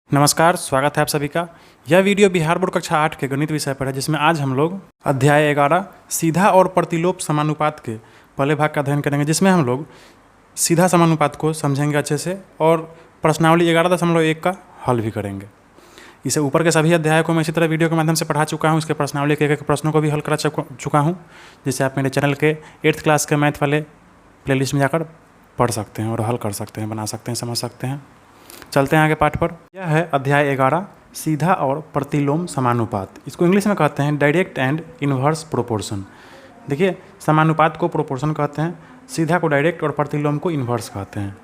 नमस्कार, स्वागत है आप सभी का। यह वीडियो बिहार बोर्ड कक्षा 8 के गणित विषय पर है, जिसमें आज हम लोग अध्याय 11 सीधा और प्रतिलोप समानुपात के पहले भाग का अध्ययन करेंगे, जिसमें हम लोग सीधा समानुपात को समझेंगे अच्छे से और प्रश्नावली 11.1 का हल भी करेंगे। इसे ऊपर के सभी अध्यायों को मैं इसी तरह वीडियो के माध्यम से पढ़ा चुका हूँ। इसके प्रश्नावली के एक प्रश्नों को भी हल करा चुका हूँ, जिसे आप मेरे चैनल के 8th क्लास के मैथ वाले प्लेलिस्ट में जाकर पढ़ सकते हैं और हल कर सकते हैं, बना सकते हैं, समझ सकते हैं। चलते हैं आगे पाठ पर। यह है अध्याय 11 सीधा और प्रतिलोम समानुपात। इसको इंग्लिश में कहते हैं डायरेक्ट एंड इन्वर्स प्रोपोर्शन। देखिए, समानुपात को प्रोपोर्शन कहते हैं, सीधा को डायरेक्ट और प्रतिलोम को इन्वर्स कहते हैं।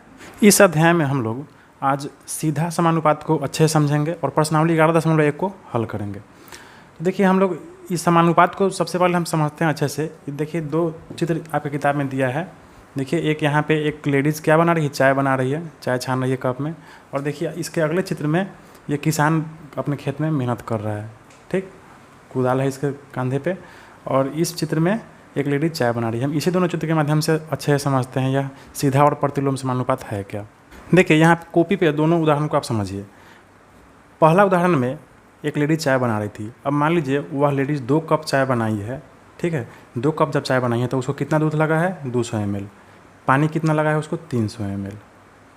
इस अध्याय में हम लोग आज सीधा समानुपात को अच्छे से समझेंगे और प्रश्नावली 11.1 को हल करेंगे। तो देखिए, हम लोग इस समानुपात को सबसे पहले हम समझते हैं अच्छे से। देखिए, दो चित्र आपकी किताब में दिया है। देखिए, एक यहाँ पे एक लेडीज़ क्या बना रही है, चाय बना रही है, चाय छान रही है कप में। और देखिए, इसके अगले चित्र में ये किसान अपने खेत में मेहनत कर रहा है, ठीक, कुदाल है इसके कंधे पे। और इस चित्र में एक लेडीज़ चाय बना रही है। हम इसी दोनों चित्र के माध्यम से अच्छे से समझते हैं यह सीधा और प्रतिलोम समानुपात है क्या। देखिए, यहाँ कॉपी पे दोनों उदाहरण को आप समझिए। पहला उदाहरण में एक लेडीज़ चाय बना रही थी। अब मान लीजिए वह लेडीज़ 2 कप चाय बनाई है, ठीक है। 2 कप जब चाय बनाई है तो उसको कितना दूध लगा है, 200 ml। पानी कितना लगा है उसको, 300 ml।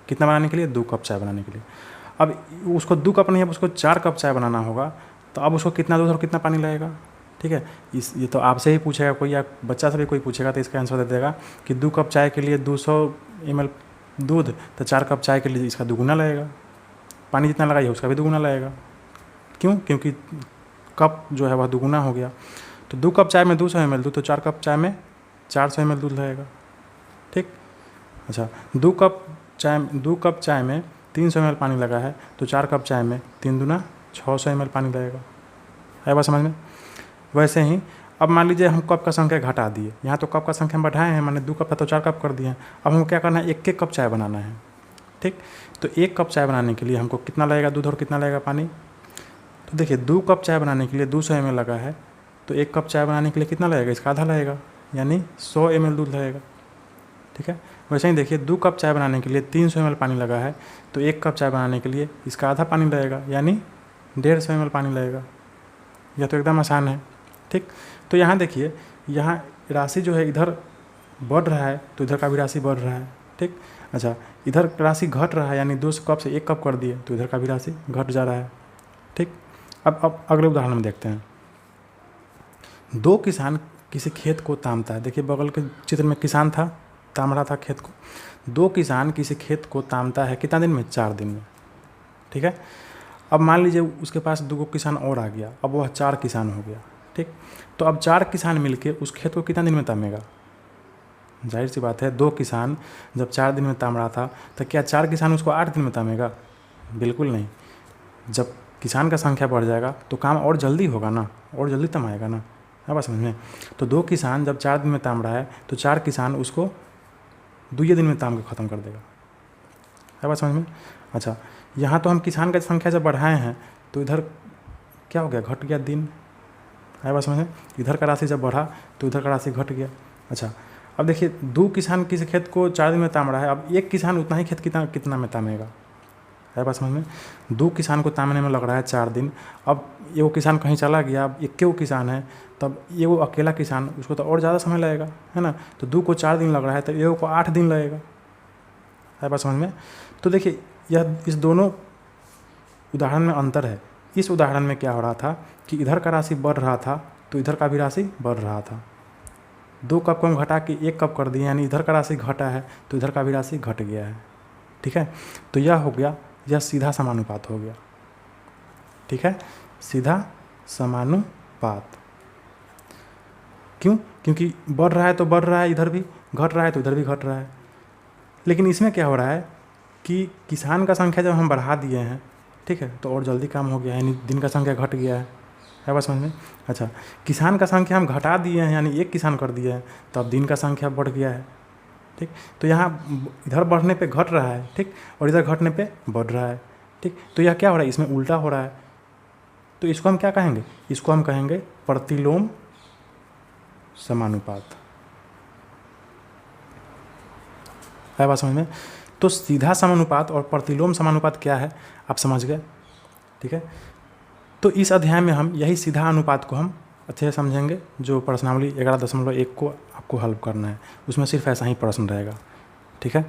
कितना बनाने के लिए, 2 कप चाय बनाने के लिए। अब उसको 2 कप नहीं है, उसको 4 कप चाय बनाना होगा, तो अब उसको कितना दूध और कितना पानी लगेगा, ठीक है। ये तो आपसे ही पूछेगा कोई, या बच्चा से भी कोई पूछेगा तो इसका आंसर दे देगा कि 2 कप चाय के लिए 200 ml दूध, तो 4 कप चाय के लिए इसका दुगुना लगेगा। पानी जितना लगाइए उसका भी दुगुना लगेगा। क्यों? क्योंकि कप जो है वह दुगुना हो गया। तो 2 कप चाय में 200 ml दूध, तो 4 कप चाय में 400 ml दूध लगेगा, ठीक। अच्छा, 2 कप चाय में 300 ml पानी लगा है, तो 4 कप चाय में 3 दूना 600 ml पानी लगेगा। है बात समझ में? वैसे ही अब मान लीजिए हम कप का संख्या घटा दिए। यहाँ तो कप का संख्या हम बढ़ाए हैं, मैंने 2 कप था तो 4 कप कर दिए हैं। अब हमको क्या करना है, 1 कप चाय बनाना है, ठीक। तो 1 कप चाय बनाने के लिए हमको कितना लगेगा दूध और कितना लगेगा पानी। तो देखिए, 2 कप चाय बनाने के लिए 200 ml लगा है, तो 1 कप चाय बनाने के लिए कितना लगेगा, इसका आधा लगेगा, यानी 100 ml दूध लगेगा, ठीक है। वैसे ही देखिए, 2 कप चाय बनाने के लिए 300 ml पानी लगा है, तो 1 कप चाय बनाने के लिए इसका आधा पानी लगेगा, यानी 150 ml पानी लगेगा। यह तो एकदम आसान है, ठीक। तो यहाँ देखिए, यहाँ राशि जो है इधर बढ़ रहा है तो इधर का भी राशि बढ़ रहा है, ठीक। अच्छा, इधर राशि घट रहा है, यानी 200 कप से 1 कप कर दिए तो इधर का भी राशि घट जा रहा है, ठीक। अब अगले उदाहरण में देखते हैं। 2 किसान किसी खेत को तामता है। देखिए, बगल के चित्र में किसान था, ताम रहा था खेत को। 2 किसान किसी खेत को तामता है, कितना दिन में, 4 दिन में, ठीक है। अब मान लीजिए उसके पास 2 किसान और आ गया, अब वह 4 किसान हो गया, ठीक। तो अब 4 किसान मिलके उस खेत को कितना दिन में तामेगा। जाहिर सी बात है, 2 किसान जब 4 दिन में ताम रहा था तो क्या 4 किसान उसको 8 दिन में तामेगा? बिल्कुल नहीं। जब किसान का संख्या बढ़ जाएगा तो काम और जल्दी होगा ना, और जल्दी तमाएगा ना। है बात समझ में? तो 2 किसान जब 4 दिन में ताम रहा है तो 4 किसान उसको 2 दिन में ताम के ख़त्म कर देगा। है बात समझ में? अच्छा, यहाँ तो हम किसान का संख्या जब बढ़ाए हैं तो इधर क्या हो गया, घट गया दिन। है बात समझ में? इधर का राशि जब बढ़ा तो इधर का राशि घट गया। अच्छा, अब देखिए, 2 किसान किसी खेत को 4 दिन में ताम रहा है, अब 1 किसान उतना ही खेत कितना में तामेगा। है बात समझ में? 2 किसान को तामने में लग रहा है 4 दिन। अब एगो किसान कहीं चला गया, अब 1 किसान है, तब एगो अकेला किसान, उसको तो और ज़्यादा समय लगेगा, है ना। तो 2 को 4 दिन लग रहा है तो एगो को 8 दिन लगेगा। है बात समझ में? तो देखिए, यह इस दोनों उदाहरण में अंतर है। इस उदाहरण में क्या हो रहा था कि इधर का राशि बढ़ रहा था तो इधर का भी राशि बढ़ रहा था। 2 कप को हम घटा के 1 कप कर दिए, यानी इधर का राशि घटा है तो इधर का भी राशि घट गया है, ठीक है। तो यह हो गया, यह सीधा समानुपात हो गया, ठीक है, सीधा समानुपात। क्यों? क्योंकि बढ़ रहा है तो बढ़ रहा है इधर भी, घट रहा है तो इधर भी घट रहा है। लेकिन इसमें क्या हो रहा है कि किसान का संख्या जब हम बढ़ा दिए हैं, ठीक है, तो और जल्दी काम हो गया है, यानी दिन का संख्या घट गया है बात समझ में? अच्छा, किसान का संख्या हम घटा दिए हैं, यानी 1 किसान कर दिया है, तो अब दिन का संख्या बढ़ गया है, ठीक। तो यहाँ इधर बढ़ने पे घट रहा है, ठीक, और इधर घटने पे बढ़ रहा है, ठीक। तो यह क्या हो रहा है, इसमें उल्टा हो रहा है। तो इसको हम क्या कहेंगे, इसको हम कहेंगे प्रतिलोम समानुपात। है बात समझ में? तो सीधा समानुपात और प्रतिलोम समानुपात क्या है आप समझ गए। ठीक है। तो इस अध्याय में हम यही सीधा अनुपात को हम अच्छे से समझेंगे, जो प्रश्नावली 11.1 को आपको हल करना है, उसमें सिर्फ ऐसा ही प्रश्न रहेगा। ठीक है।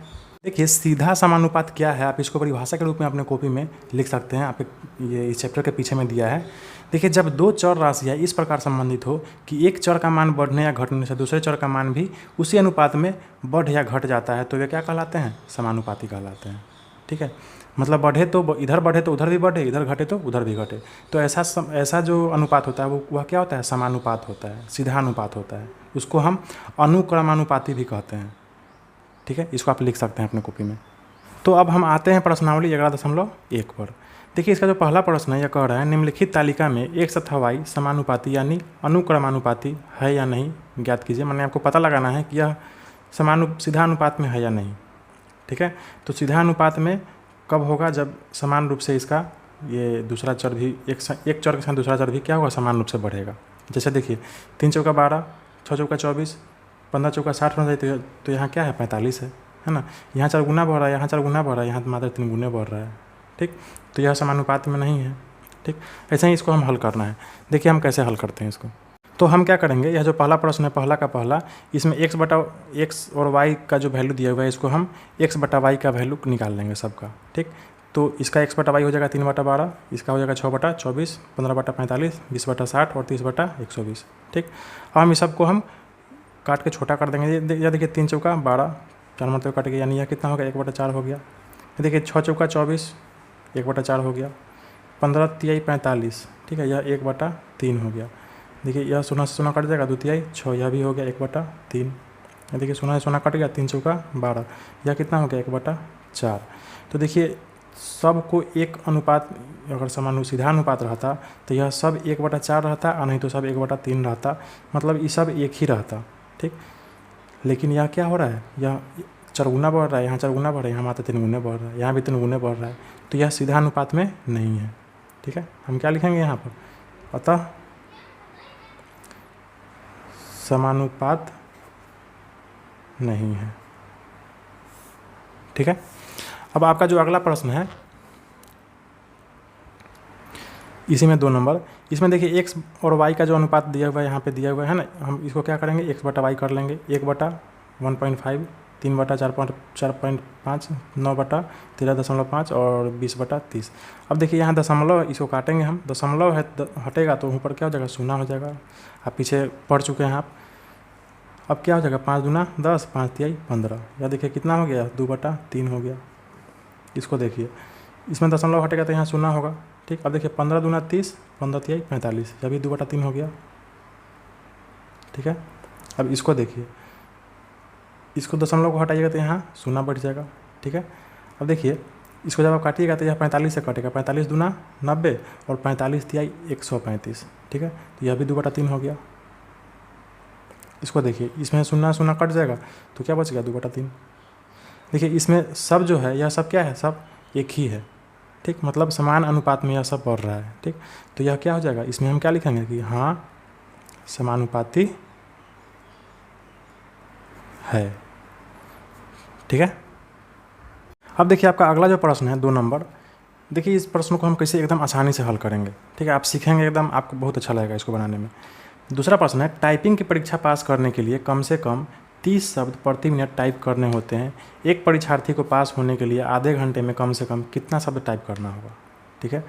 देखिए सीधा समानुपात क्या है, आप इसको परिभाषा के रूप में अपने कॉपी में लिख सकते हैं। आप ये इस चैप्टर के पीछे में दिया है। देखिए जब दो चर राशियाँ इस प्रकार संबंधित हो कि एक चर का मान बढ़ने या घटने से दूसरे चर का मान भी उसी अनुपात में बढ़ या घट जाता है, तो वे क्या कहलाते हैं? समानुपाती कहलाते हैं। ठीक है। मतलब बढ़े तो इधर बढ़े तो उधर भी बढ़े, इधर घटे तो उधर भी घटे। तो ऐसा जो अनुपात होता है वह क्या होता है? समानुपात होता है, सीधा अनुपात होता है। उसको हम अनुक्रमानुपाती भी कहते हैं। ठीक है, इसको आप लिख सकते हैं अपने कॉपी में। तो अब हम आते हैं प्रश्नावली 11.1 पर। देखिए इसका जो पहला प्रश्न है यह कह रहा है निम्नलिखित तालिका में x तथा y समानुपाती यानी अनुक्रमानुपाती है या नहीं ज्ञात कीजिए। मैंने आपको पता लगाना है कि यह सीधा अनुपात में है या नहीं। ठीक है। तो सीधा अनुपात में कब होगा? जब समान रूप से इसका ये दूसरा चर भी एक चर के साथ दूसरा चर भी क्या होगा? समान रूप से बढ़ेगा। जैसे देखिए 3 चौका 12, 6 चौका 24, 15 चौका 60 होना चाहिए, तो यहाँ क्या है? 45 है ना। यहाँ 4 गुना बढ़ रहा है, यहाँ 4 गुना बढ़ रहा है, यहाँ मात्र 3 गुने बढ़ रहा है। ठीक। तो यह समानुपात में नहीं है। ठीक। ऐसे ही इसको हम हल करना है। देखिए हम कैसे हल करते हैं इसको। तो हम क्या करेंगे, यह जो पहला प्रश्न है पहला का पहला, इसमें x और y का जो वैल्यू दिया हुआ है इसको हम x/y का वैल्यू निकाल लेंगे सबका। ठीक। तो इसका x/y हो जाएगा 3/12, इसका हो जाएगा 6/24, 15/45, 20/60 और 30/120। ठीक। अब हम इस सबको हम काट के छोटा कर देंगे। या देखिए 3 चौका 12, 4 मतलब काट के, यानी यह कितना हो गया? 1/4 हो गया। देखिए 6 चौका 24, 1/4 हो गया। 15 तिहाई 45, ठीक है, यह 1/3 हो गया। देखिए यह सोना से सोना कट जाएगा, 2 तिहाई 6, यह भी हो गया 1/3। देखिए सोना से सोना कट गया, 3 चौका 12, यह कितना हो गया? 1/4। तो देखिए सबको एक अनुपात, अगर सीधा अनुपात रहता तो यह सब 1/4 रहता और नहीं तो सब 1/3 रहता, मतलब ये सब एक ही रहता। ठीक। लेकिन यह क्या हो रहा है? यह 4 गुना बढ़ रहा है, यहाँ 4 गुना बढ़ रहा है, यहाँ मात्र 3 गुने बढ़ रहा है, यहाँ भी 3 गुने बढ़ रहा है। तो यह सीधा अनुपात में नहीं है। ठीक है। हम क्या लिखेंगे यहाँ पर? अतः समानुपात नहीं है। ठीक है। अब आपका जो अगला प्रश्न है इसी में 2 नंबर, इसमें देखिए x और y का जो अनुपात दिया हुआ है यहाँ पे दिया हुआ है ना, हम इसको क्या करेंगे? x/y कर लेंगे। 1/1.5, 3/4.5, 9/13.5 और 20/30। अब देखिए यहाँ दशमलव, इसको काटेंगे हम, दशमलव है हटेगा तो ऊपर क्या हो जाएगा? शून्य हो जाएगा। आप पीछे पढ़ चुके हैं आप। अब क्या हो जाएगा? 5 दूना 10, 5 तिहाई 15, या देखिए कितना हो गया? 2/3 हो गया। इसको देखिए इसमें दशमलव हटेगा तो यहाँ शून्य होगा। ठीक। अब देखिए 15 दूना 30, 15 तिहाई 45, यह भी 2/3 हो गया। ठीक है। अब इसको देखिए, इसको दशमलव को हटाइएगा तो यहाँ शून्य बढ़ जाएगा। ठीक है। अब देखिए इसको जब आप काटिएगा तो यह 45 से कटेगा, 45 दूना 90 और 45 तिहाई 135। ठीक है। तो यह भी 2/3 हो गया। इसको देखिए इसमें शून्य शून्य कट जाएगा तो क्या बच गया? 2/3। देखिए इसमें सब जो है यह सब क्या है? सब एक ही है। ठीक। मतलब समान अनुपात में यह सब बढ़ रहा है। ठीक। तो यह क्या हो जाएगा? इसमें हम क्या लिखेंगे कि हाँ समानुपाती है। ठीक है। अब देखिए आपका अगला जो प्रश्न है 2 नंबर, देखिए इस प्रश्न को हम कैसे एकदम आसानी से हल करेंगे। ठीक है। आप सीखेंगे एकदम, आपको बहुत अच्छा लगेगा इसको बनाने में। दूसरा प्रश्न है टाइपिंग की परीक्षा पास करने के लिए कम से कम 30 शब्द प्रति मिनट टाइप करने होते हैं। एक परीक्षार्थी को पास होने के लिए आधे घंटे में कम से कम कितना शब्द टाइप करना होगा? ठीक है।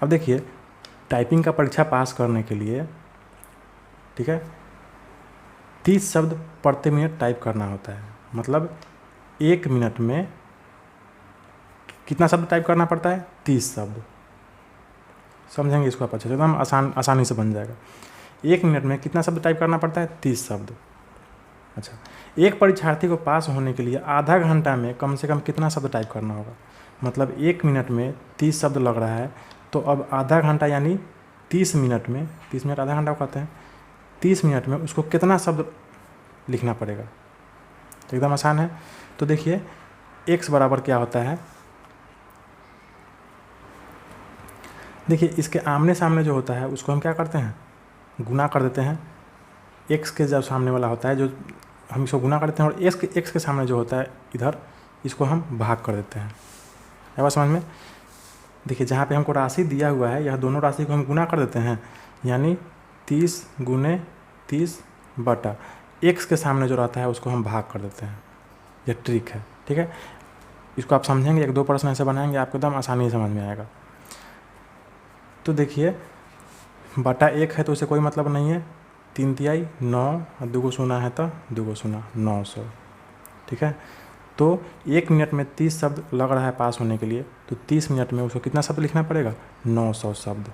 अब देखिए टाइपिंग का परीक्षा पास करने के लिए, ठीक है, 30 शब्द प्रति मिनट टाइप करना होता है। मतलब 1 मिनट में कितना शब्द टाइप करना पड़ता है? 30 शब्द। समझेंगे इसको आप अच्छे से, एकदम आसानी से बन जाएगा। 1 मिनट में कितना शब्द टाइप करना पड़ता है? 30 शब्द। अच्छा, एक परीक्षार्थी को पास होने के लिए आधा घंटा में कम से कम कितना शब्द टाइप करना होगा? मतलब 1 मिनट में 30 शब्द लग रहा है, तो अब आधा घंटा यानी 30 मिनट में, 30 मिनट आधा घंटा कहते हैं, 30 मिनट में उसको कितना शब्द लिखना पड़ेगा? तो एकदम आसान है। तो देखिए x बराबर क्या होता है? देखिए इसके आमने सामने जो होता है उसको हम क्या करते हैं? गुना कर देते हैं। x के जब सामने वाला होता है जो हम इसको गुना कर देते हैं, और x के सामने जो होता है इधर, इसको हम भाग कर देते हैं। है बात समझ में? देखिए जहाँ पे हमको राशि दिया हुआ है यह दोनों राशि को हम गुना कर देते हैं, यानी 30 गुने 30 बटा x के सामने जो रहता है उसको हम भाग कर देते हैं। यह ट्रिक है, ठीक है। इसको आप समझेंगे, एक दो प्रश्न ऐसे बनाएंगे आपको एकदम आसानी से समझ में आएगा। तो देखिए बटा 1 है तो उसे कोई मतलब नहीं है, 3 तिहाई 9 और 2 शून्य है तो 2 शून्य 900, ठीक है। तो 1 मिनट में 30 शब्द लग रहा है पास होने के लिए, तो 30 मिनट में उसको कितना शब्द लिखना पड़ेगा? 900 शब्द,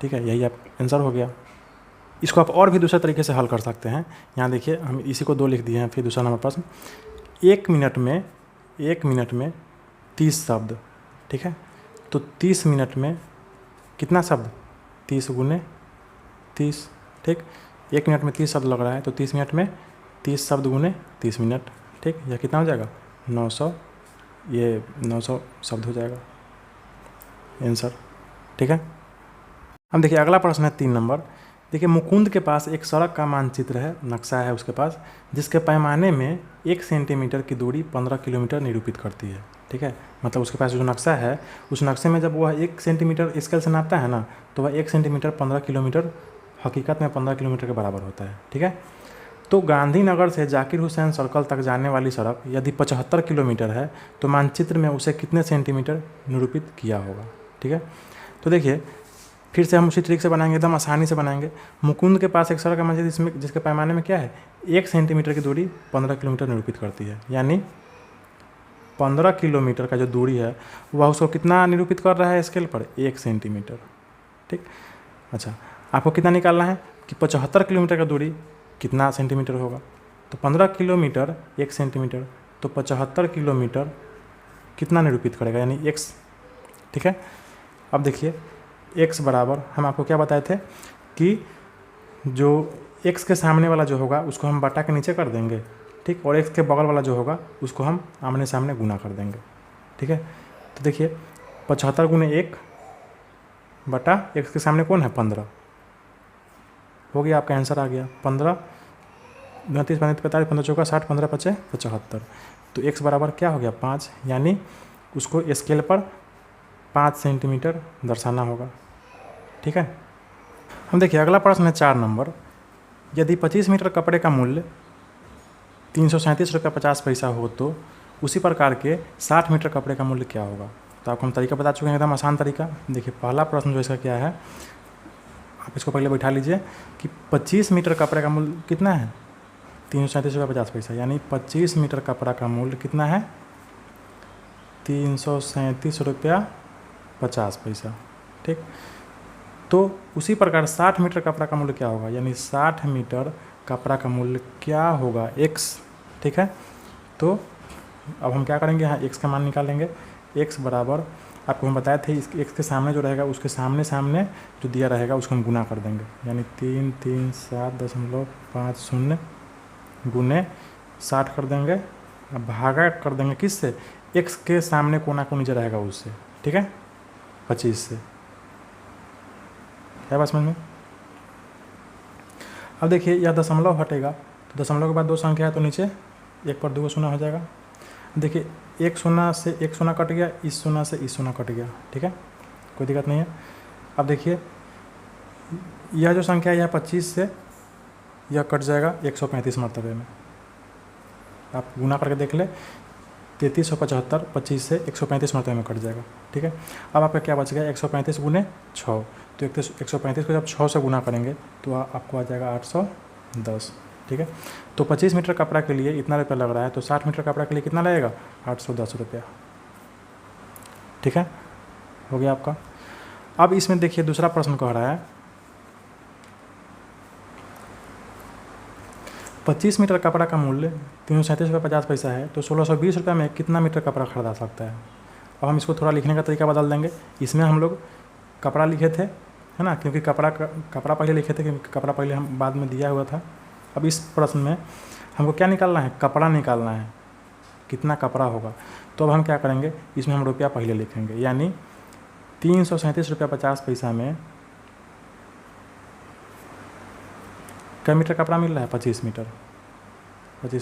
ठीक है। यही आप आंसर हो गया। इसको आप और भी दूसरे तरीके से हल कर सकते हैं। यहाँ देखिए हम इसी को 2 लिख दिए हैं। फिर दूसरा नंबर प्रश्न, 1 मिनट में 30 शब्द, ठीक है। तो 30 मिनट में कितना शब्द? 30 गुने 30, ठीक। 1 मिनट में 30 शब्द लग रहा है तो 30 मिनट में 30 शब्द गुने 30 मिनट, ठीक। यह कितना हो जाएगा? 900, ये 900 शब्द हो जाएगा आंसर, ठीक है। अब देखिए अगला प्रश्न है 3 नंबर। देखिए मुकुंद के पास एक सड़क का मानचित्र है, नक्शा है उसके पास, जिसके पैमाने में 1 सेंटीमीटर की दूरी 15 किलोमीटर निरूपित करती है, ठीक है। मतलब उसके पास जो नक्शा है उस नक्शे में जब वह 1 सेंटीमीटर स्केल से नापता है ना, तो वह 1 सेंटीमीटर 15 किलोमीटर हकीकत में 15 किलोमीटर के बराबर होता है, ठीक है। तो गांधीनगर से जाकिर हुसैन सर्कल तक जाने वाली सड़क यदि 75 किलोमीटर है तो मानचित्र में उसे कितने सेंटीमीटर निरूपित किया होगा, ठीक है। तो देखिए फिर से हम उसी ट्रिक से बनाएंगे, एकदम आसानी से बनाएंगे। मुकुंद के पास एक सड़क का मानचित्र जिसमें जिसके पैमाने में क्या है? 1 सेंटीमीटर की दूरी 15 किलोमीटर निरूपित करती है, यानी 15 किलोमीटर का जो दूरी है वह उसको कितना निरूपित कर रहा है स्केल पर? 1 सेंटीमीटर, ठीक। अच्छा आपको कितना निकालना है कि 75 किलोमीटर का दूरी कितना सेंटीमीटर होगा? तो 15 किलोमीटर 1 सेंटीमीटर, तो 75 किलोमीटर कितना निरूपित करेगा? यानी x, ठीक है। अब देखिए x बराबर हम आपको क्या बताए थे कि जो x के सामने वाला जो होगा उसको हम बटा के नीचे कर देंगे, ठीक। और x के बगल वाला जो होगा उसको हम आमने सामने गुना कर देंगे, ठीक है। तो देखिए 75 गुने 1 बटा x के सामने कौन है? 15 हो गया, आपका आंसर आ गया। 15 29 35 45 15 चौका 60 15 पचे 75। तो x बराबर क्या हो गया? 5, यानी उसको स्केल पर 5 सेंटीमीटर दर्शाना होगा, ठीक है। हम देखिए अगला प्रश्न है 4 नंबर। यदि 25 मीटर कपड़े का मूल्य 337 रुपया 50 पैसा हो तो उसी प्रकार के 60 मीटर कपड़े का मूल्य क्या होगा? तो आपको हम तरीका बता चुके हैं, एकदम आसान तरीका। देखिए पहला प्रश्न जो इसका क्या है, आप इसको पहले बैठा लीजिए कि 25 मीटर कपड़े का मूल्य कितना है? 337 रुपया 50 पैसा, यानी 25 मीटर कपड़ा का मूल्य कितना है? 337 रुपया 50 पैसा, ठीक। तो उसी प्रकार 60 मीटर कपड़ा का मूल्य क्या होगा? यानी 60 मीटर कपड़ा का मूल्य क्या होगा? x, ठीक है। तो अब हम क्या करेंगे, यहाँ x का मान निकालेंगे। x बराबर आपको हम बताए थे, इस x के सामने जो रहेगा उसके सामने सामने जो दिया रहेगा उसको हम गुना कर देंगे, यानी 337.50 गुने 60 कर देंगे, अब भागा कर देंगे किससे? x के सामने कोना को नीचे रहेगा उससे, ठीक है, 25 से। क्या बात समझ में? अब देखिए यह दशमलव हटेगा तो दशमलव के बाद 2 संख्या है तो नीचे 1 पर 2 शून्य हो जाएगा। देखिए 1 शून्य से 1 शून्य कट गया, इस शून्य से इस शून्य कट गया, ठीक है, कोई दिक्कत नहीं है। अब देखिए यह जो संख्या है यह 25 से यह कट जाएगा 135 मरतबे में। आप गुना करके देख ले, 3375 25 से 135 मरतबे में कट जाएगा, ठीक है। अब आपका क्या बच गया? 135 गुने 6, तो 135 को जब 6 से गुना करेंगे तो आपको आ जाएगा 810, ठीक है। तो 25 मीटर कपड़ा के लिए इतना रुपया लग रहा है, तो 60 मीटर कपड़ा के लिए कितना लगेगा? 810 रुपया, ठीक है, हो गया आपका। अब इसमें देखिए दूसरा प्रश्न कह रहा है 25 मीटर कपड़ा का मूल्य 337 रुपये 50 पैसा है, तो 1620 रुपये में कितना मीटर कपड़ा खरीदा सकता है? अब हम इसको थोड़ा लिखने का तरीका बदल देंगे। इसमें हम लोग कपड़ा लिखे थे, है ना, क्योंकि कपड़ा पहले लिखे थे, क्योंकि कपड़ा पहले हम बाद में दिया हुआ था। अब इस प्रश्न में हमको क्या निकालना है? कपड़ा निकालना है, कितना कपड़ा होगा। तो अब हम क्या करेंगे, इसमें हम रुपया पहले लिखेंगे, यानी 337 रुपया 50 पैसा में क्या मीटर कपड़ा मिल रहा है? 25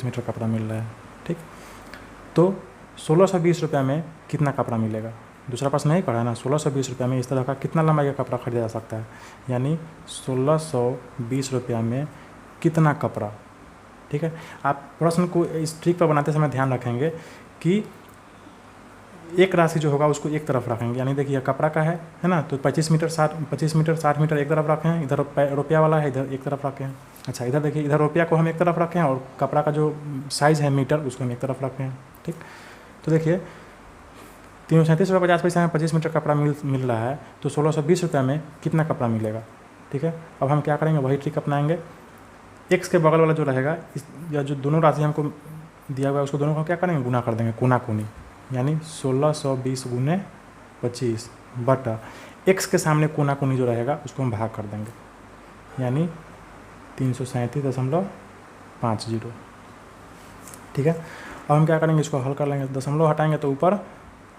मीटर कपड़ा मिल रहा है, ठीक। तो 1620 रुपया में कितना कपड़ा मिलेगा? दूसरा प्रश्न नहीं पढ़ा है ना, 1620 रुपये में इस तरह का कितना लंबाई का कपड़ा खरीदा जा सकता है, यानी 1620 रुपया में कितना कपड़ा। ठीक है, आप प्रश्न को इस ट्रिक पर बनाते समय ध्यान रखेंगे कि एक राशि जो होगा उसको एक तरफ रखेंगे, यानी देखिए कपड़ा का है ना, तो 25 मीटर 60 मीटर एक तरफ रखे हैं, इधर रुपया वाला है इधर एक तरफ रखे हैं। अच्छा, इधर देखिए, इधर रुपया को हम एक तरफ रखे हैं और कपड़ा का जो साइज़ है मीटर उसको हम एक तरफ रखे हैं। ठीक, तो देखिए 337 रुपये 50 पैसा में 25 मीटर कपड़ा मिल रहा है, तो 1620 रुपये में कितना कपड़ा मिलेगा। ठीक है, अब हम क्या करेंगे, वही ट्रिक अपनाएंगे। एक्स के बगल वाला जो रहेगा या जो दोनों राशि हमको दिया हुआ है उसको दोनों को क्या करेंगे, गुना कर देंगे, कोना कोनी, यानी 1620 गुने 25 बटा एक्स के सामने कोना कोनी जो रहेगा उसको हम भाग कर देंगे, यानी 337.50। ठीक है, अब हम क्या करेंगे, इसको हल कर लेंगे, दशमलव हटाएंगे तो ऊपर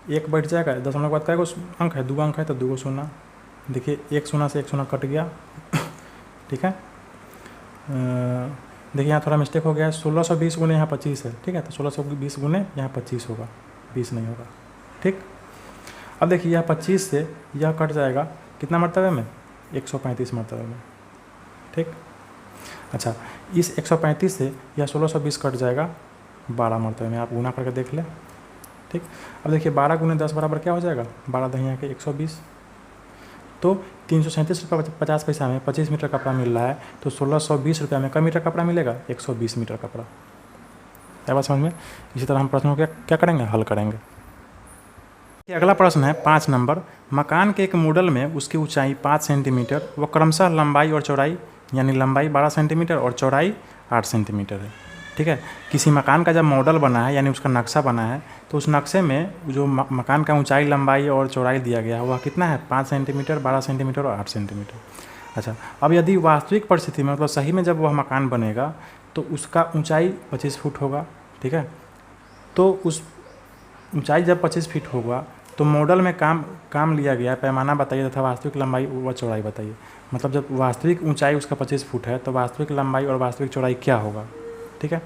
एक बैठ जाएगा, दशमलव के बाद क्या अंक है, 2 अंक है तो 2 शून्य। देखिए एक शून्य से एक शून्य कट गया। ठीक है, देखिए यहाँ थोड़ा मिस्टेक हो गया है, 1620 गुने यहाँ 25 है। ठीक है, तो 1620 गुने यहाँ 25 होगा, 20 नहीं होगा। ठीक, अब देखिए यह 25 से यह कट जाएगा कितना मरतबे में, 135 मरतबे में। ठीक, अच्छा इस 135 से यह 1620 कट जाएगा 12 मरतबे में, आप गुना करके देख लें। ठीक, अब देखिए 12 गुने 10 बराबर क्या हो जाएगा, 12 दहिया के 120, तो 337 रुपये 50 पैसा में 25 मीटर कपड़ा मिल रहा है, तो 1620 रुपये में कम मीटर कपड़ा मिलेगा, 120 मीटर कपड़ा। क्या बात समझ में। इसी तरह हम प्रश्नों को क्या करेंगे, हल करेंगे। अगला प्रश्न है 5 नंबर, मकान के एक मॉडल में उसकी ऊंचाई 5 सेंटीमीटर व क्रमशः लंबाई और चौड़ाई, यानी लंबाई 12 सेंटीमीटर और चौड़ाई 8 सेंटीमीटर है। ठीक है, किसी मकान का जब मॉडल बना है यानी उसका नक्शा बना है, तो उस नक्शे में जो मकान का ऊंचाई लंबाई और चौड़ाई दिया गया है वह कितना है, 5 सेंटीमीटर 12 सेंटीमीटर और 8 सेंटीमीटर। अच्छा, अब यदि वास्तविक परिस्थिति में मतलब सही में जब वह मकान बनेगा तो उसका ऊंचाई 25 फुट होगा। ठीक है, तो उस ऊंचाई जब 25 फीट होगा तो मॉडल में काम लिया गया पैमाना बताइए तथा वास्तविक लंबाई व चौड़ाई बताइए। मतलब जब वास्तविक ऊंचाई उसका 25 फुट है तो वास्तविक लंबाई और वास्तविक चौड़ाई क्या होगा। ठीक है,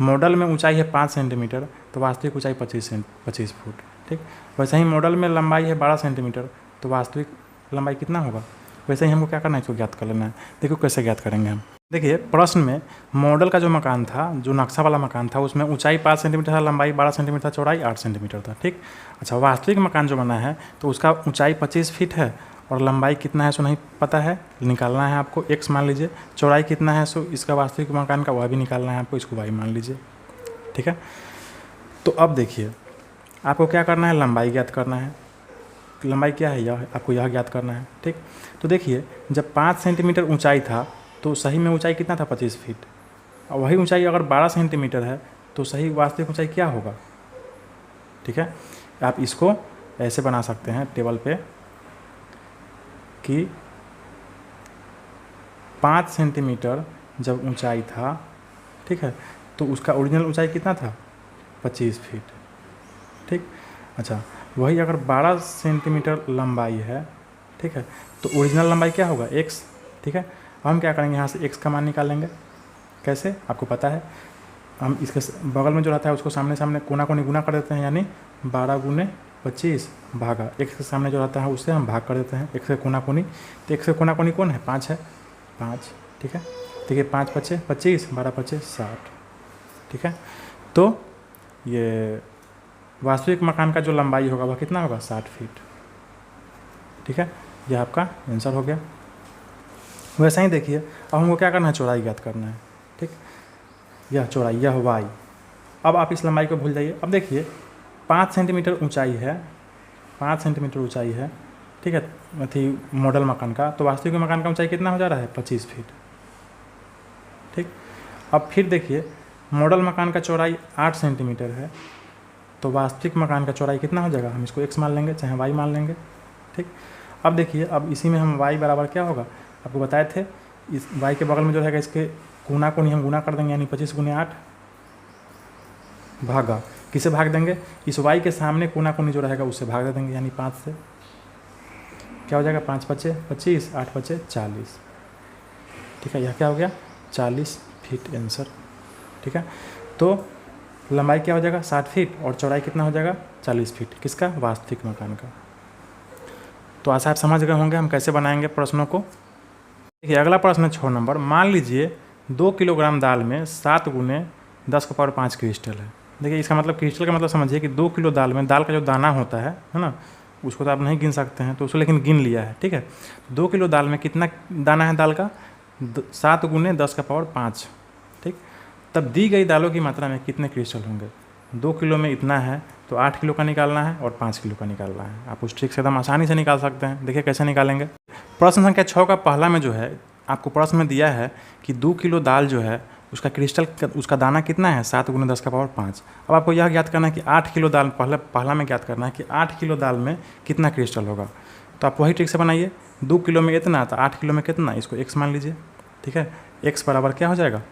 मॉडल में ऊंचाई है 5 सेंटीमीटर तो वास्तविक ऊंचाई 25 फुट। ठीक, वैसे ही मॉडल में लंबाई है 12 सेंटीमीटर तो वास्तविक लंबाई कितना होगा। वैसे ही हमको क्या करना है, इसको ज्ञात कर लेना है। देखो कैसे ज्ञात करेंगे हम। देखिए प्रश्न में मॉडल का जो मकान था, जो नक्शा वाला मकान था, उसमें ऊंचाई 5 सेंटीमीटर था, लंबाई 12 सेंटीमीटर था, चौड़ाई 8 सेंटीमीटर था। ठीक, अच्छा वास्तविक मकान जो बना है तो उसका ऊंचाई 25 फीट है और लंबाई कितना है सो नहीं पता है, निकालना है आपको, x मान लीजिए। चौड़ाई कितना है सो इसका वास्तविक मकान का वह भी निकालना है आपको, इसको y मान लीजिए। ठीक है, तो अब देखिए आपको क्या करना है, लंबाई ज्ञात करना है। लंबाई क्या है, यह आपको यह ज्ञात करना है। ठीक, तो देखिए जब 5 सेंटीमीटर ऊंचाई था तो सही में ऊंचाई कितना था, 25 फीट, और वही ऊंचाई अगर 12 सेंटीमीटर है तो सही वास्तविक ऊंचाई क्या होगा। ठीक है, आप इसको ऐसे बना सकते हैं टेबल पे कि 5 सेंटीमीटर जब ऊंचाई था, ठीक है, तो उसका ओरिजिनल ऊंचाई कितना था, 25 फीट। ठीक, अच्छा वही अगर 12 सेंटीमीटर लंबाई है, ठीक है, तो ओरिजिनल लंबाई क्या होगा, x। ठीक है, अब हम क्या करेंगे, यहाँ से x का मान निकालेंगे। कैसे, आपको पता है, हम इसके बगल में जो रहता है उसको सामने कोना कोनी गुना कर देते हैं, यानी 12 गुने 25 भागा x के सामने जो रहता है उससे हम भाग कर देते हैं, x से कोना कोनी। तो x से कोना कोनी कौन है, 5 है, 5। ठीक है, देखिए 5 पचे 25, 12 पचे 60। ठीक है, तो ये वास्तविक मकान का जो लंबाई होगा वह कितना होगा, 60 फीट। ठीक है, यह आपका आंसर हो गया। वैसे ही देखिए अब हमको क्या करना है, चौड़ाई ज्ञात करना है। ठीक, यह चौड़ाई, यह y। अब आप इस लंबाई को भूल जाइए। अब देखिए 5 सेंटीमीटर ऊंचाई है, 5 सेंटीमीटर ऊंचाई है। ठीक है, अथी मॉडल मकान का, तो वास्तविक मकान का ऊंचाई कितना हो जा रहा है, 25 फीट। ठीक, अब फिर देखिए मॉडल मकान का चौड़ाई 8 सेंटीमीटर है, तो वास्तविक मकान का चौड़ाई कितना हो जाएगा, हम इसको x मान लेंगे चाहे y मान लेंगे। ठीक, अब देखिए अब इसी में हम y बराबर क्या होगा, आपको बताए थे, इस y के बगल में जो रहेगा इसके कोना कोनी हम गुना कर देंगे, यानी 25 गुने 8 भागा, किसे भाग देंगे, इस y के सामने कोना कोनी जो रहेगा उससे भाग दे देंगे, यानी 5 से। क्या हो जाएगा, 5 पचे 25, 8 पचे 40। ठीक है, यह क्या हो गया, 40 फीट आंसर। ठीक है, तो लंबाई क्या हो जाएगा 60 फीट और चौड़ाई कितना हो जाएगा 40 फीट, किसका वास्तविक मकान का। तो आशा आप समझ गए होंगे हम कैसे बनाएंगे प्रश्नों को। देखिए अगला प्रश्न है 6 नंबर। मान लीजिए 2 किलोग्राम दाल में 7 गुने 10⁵ क्रिस्टल है। देखिए इसका मतलब क्रिस्टल का मतलब समझिए कि 2 किलो दाल में दाल का जो दाना होता है ना, उसको तो आप नहीं गिन सकते हैं, तो उसको लेकिन गिन लिया है, ठीक है। 2 किलो दाल में कितना दाना है दाल का 7 गुने 10⁵, ठीक। तब दी गई दालों की मात्रा में कितने क्रिस्टल होंगे। 2 किलो में इतना है तो 8 किलो का निकालना है और 5 किलो का निकालना है। आप उस ट्रिक से एकदम आसानी से निकाल सकते हैं। देखिए कैसे निकालेंगे। प्रश्न संख्या 6 का पहला में जो है आपको प्रश्न में दिया है कि 2 किलो दाल जो है उसका क्रिस्टल उसका दाना कितना है 7 गुने 10⁵। अब आपको यह ज्ञात करना है कि 8 किलो दाल पहला में ज्ञात करना है कि 8 किलो दाल में कितना क्रिस्टल होगा। तो आप वही ट्रिक से बनाइए। 2 किलो में इतना तो 8 किलो में कितना, इसको x मान लीजिए, ठीक है। x बराबर क्या हो जाएगा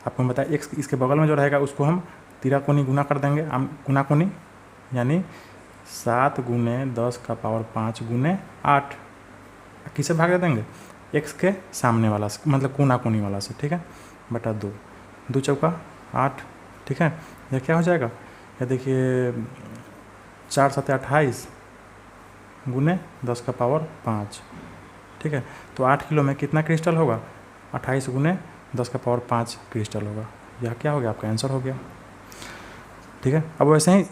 आपको हम बताया, x इसके बगल में जो रहेगा उसको हम तिराकोनी गुना कर देंगे, गुनाकोनी, यानी 7 गुने 10⁵ गुने 8 किसे भाग दे देंगे x के सामने वाला से, मतलब कोना वाला से, ठीक है, बटा 2, 2 चौका 8, ठीक है। यह क्या हो जाएगा, यह देखिए 4 7 28 गुने 10⁵, ठीक है। तो 8 किलो में कितना क्रिस्टल होगा 28 गुने 10⁵ क्रिस्टल होगा। यह क्या हो गया आपका आंसर हो गया, ठीक है। अब वैसे ही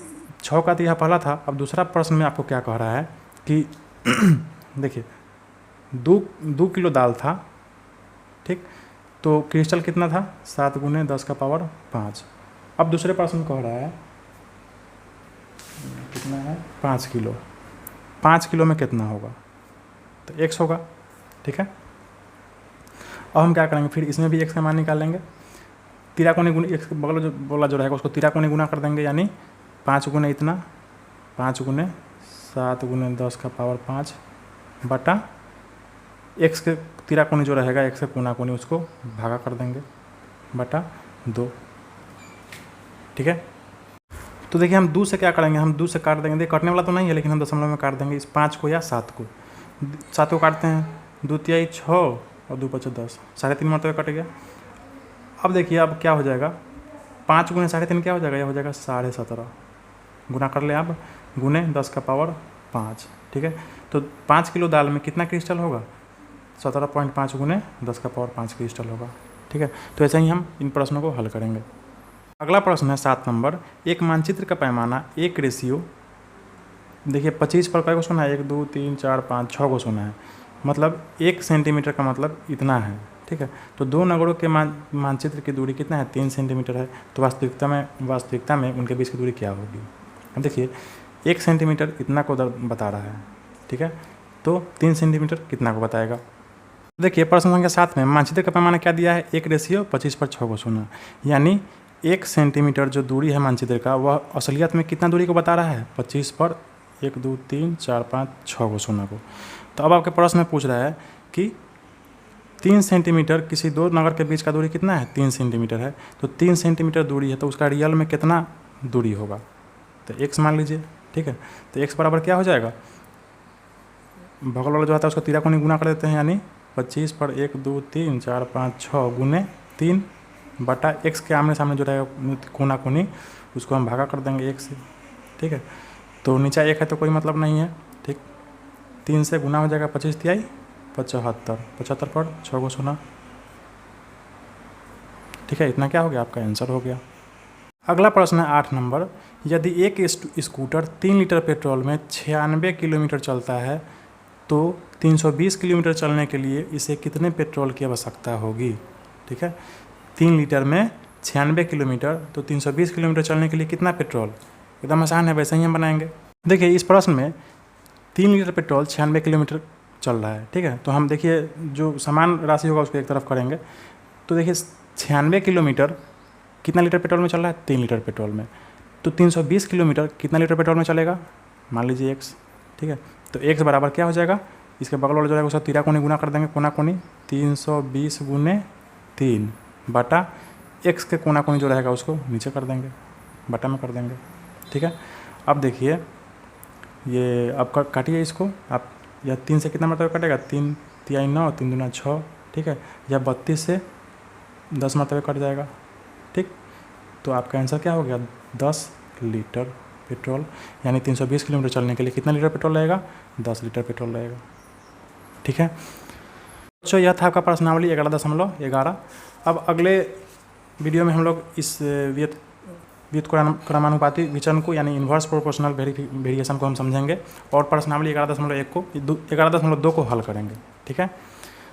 6 का तो यह पहला था। अब दूसरा प्रश्न में आपको क्या कह रहा है कि देखिए 2 किलो दाल था, ठीक, तो क्रिस्टल कितना था 7 गुने 10⁵। अब दूसरे प्रश्न में कह रहा है कितना है 5 किलो, 5 किलो में कितना होगा तो x होगा, ठीक है। अब हम क्या करेंगे फिर इसमें भी x का मान निकालेंगे। तिराकोनी गुना, x के बगल जो बोला जो रहेगा उसको तिराकोनी गुना कर देंगे, यानी 5 गुने इतना 5 गुने 7 गुने 10⁵ बटा x के तिराकोनी जो रहेगा x के कोना उसको भागा कर देंगे बटा 2, ठीक है। तो देखिए हम 2 से क्या करेंगे, हम 2 से काट देंगे, देखिए कटने वाला तो नहीं है लेकिन हम दशमलव में काट देंगे इस 5 को या 7 को। 7 को काटते हैं 2 तिहाई 6 और 2 5 10, 3.5 मरतबा कट गया। अब देखिए अब क्या हो जाएगा 5 गुने 3.5 क्या हो जाएगा, यह हो जाएगा 17.5, गुना कर ले आप गुने 10⁵, ठीक है। तो 5 किलो दाल में कितना क्रिस्टल होगा 17.5 गुने 10⁵ क्रिस्टल होगा, ठीक है। तो ऐसे ही हम इन प्रश्नों को हल करेंगे। अगला प्रश्न है 7 नंबर। एक मानचित्र का पैमाना 1:, देखिए 25 पर कई को सुना है 1 2 3 4 5 6 को सुना है, मतलब 1 सेंटीमीटर का मतलब इतना है, ठीक है। तो 2 नगरों के मानचित्र की दूरी कितना है 3 सेंटीमीटर है। तो वास्तविकता में उनके बीच की दूरी क्या होगी। अब देखिए 1 सेंटीमीटर इतना को बता रहा है, ठीक है, तो 3 सेंटीमीटर कितना को बताएगा। देखिए प्रश्न संख्या 7 में मानचित्र का पैमाना क्या दिया है 1:, 25 पर 6 को सुना, यानी 1 सेंटीमीटर जो दूरी है मानचित्र का वह असलियत में कितना दूरी को बता रहा है 25 पर 1 2 3 4 5 6 को सुना को। तो अब आपके प्रश्न में पूछ रहा है कि 3 सेंटीमीटर किसी 2 नगर के बीच का दूरी कितना है 3 सेंटीमीटर है, तो 3 सेंटीमीटर दूरी है तो उसका रियल में कितना दूरी होगा तो x मान लीजिए, ठीक है। तो x बराबर क्या हो जाएगा, बगल वाला जो आता है उसको तिराकोनी गुना कर देते हैं, यानी 25 पर 1 2 3 4 5 6 गुने 3 बटा x के आमने सामने जो रहेगा कोना उसको हम भागा कर देंगे 1 से, ठीक है। तो नीचा 1 है तो कोई मतलब नहीं है, ठीक। 3 से गुना हो जाएगा 25 तिहाई 75, 75 पर 6 को सुना, ठीक है। इतना क्या हो गया आपका आंसर हो गया। अगला प्रश्न है 8 नंबर। यदि एक स्कूटर 3 लीटर पेट्रोल में 96 किलोमीटर चलता है तो 320 किलोमीटर चलने के लिए इसे कितने पेट्रोल की आवश्यकता होगी, ठीक है। 3 लीटर में 96 किलोमीटर तो 320 किलोमीटर चलने के लिए कितना पेट्रोल, एकदम आसान है, वैसे ही हम बनाएंगे। देखिए इस प्रश्न में 3 लीटर पेट्रोल 96 किलोमीटर चल रहा है, ठीक है। तो हम देखिए जो समान राशि होगा उसको एक तरफ करेंगे। तो देखिए 96 किलोमीटर कितना लीटर पेट्रोल में चल रहा है 3 लीटर पेट्रोल में, तो 320 किलोमीटर कितना लीटर पेट्रोल में चलेगा मान लीजिए x, ठीक है। तो x बराबर क्या हो जाएगा, इसके बगल वाला जो है उसका तिराकोनी गुना कर देंगे कोना 320 गुने 3 बटा x के कोना जो रहेगा उसको नीचे कर देंगे बटा में कर देंगे, ठीक है। अब देखिए ये अब काटिए इसको आप, या 3 से कितना मरतबा कटेगा 3 तिहाई 9 3 दूना 6, ठीक है। या 32 से 10 मरतबा कट जाएगा, ठीक। तो आपका आंसर क्या हो गया 10 लीटर पेट्रोल, यानी 320 किलोमीटर चलने के लिए कितना लीटर पेट्रोल लगेगा 10 लीटर पेट्रोल लगेगा। ठीक है बच्चों, यह था आपका प्रश्नावली 11.11। अब अगले वीडियो में हम लोग इस व्युत्क्रमानुपाती विचरण को यानी इन्वर्स प्रोपोर्शनल वेरिएशन को हम समझेंगे और प्रश्नावली 11.1 को 11.2 को हल करेंगे। ठीक है,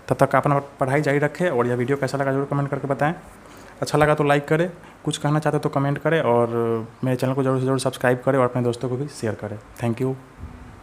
तब तक अपना पढ़ाई जारी रखें और यह वीडियो कैसा लगा जरूर कमेंट करके बताएं। अच्छा लगा तो लाइक करें, कुछ कहना चाहते हो तो कमेंट करें और मेरे चैनल को जरूर से जरूर सब्सक्राइब करें और अपने दोस्तों को भी शेयर करें। Thank you.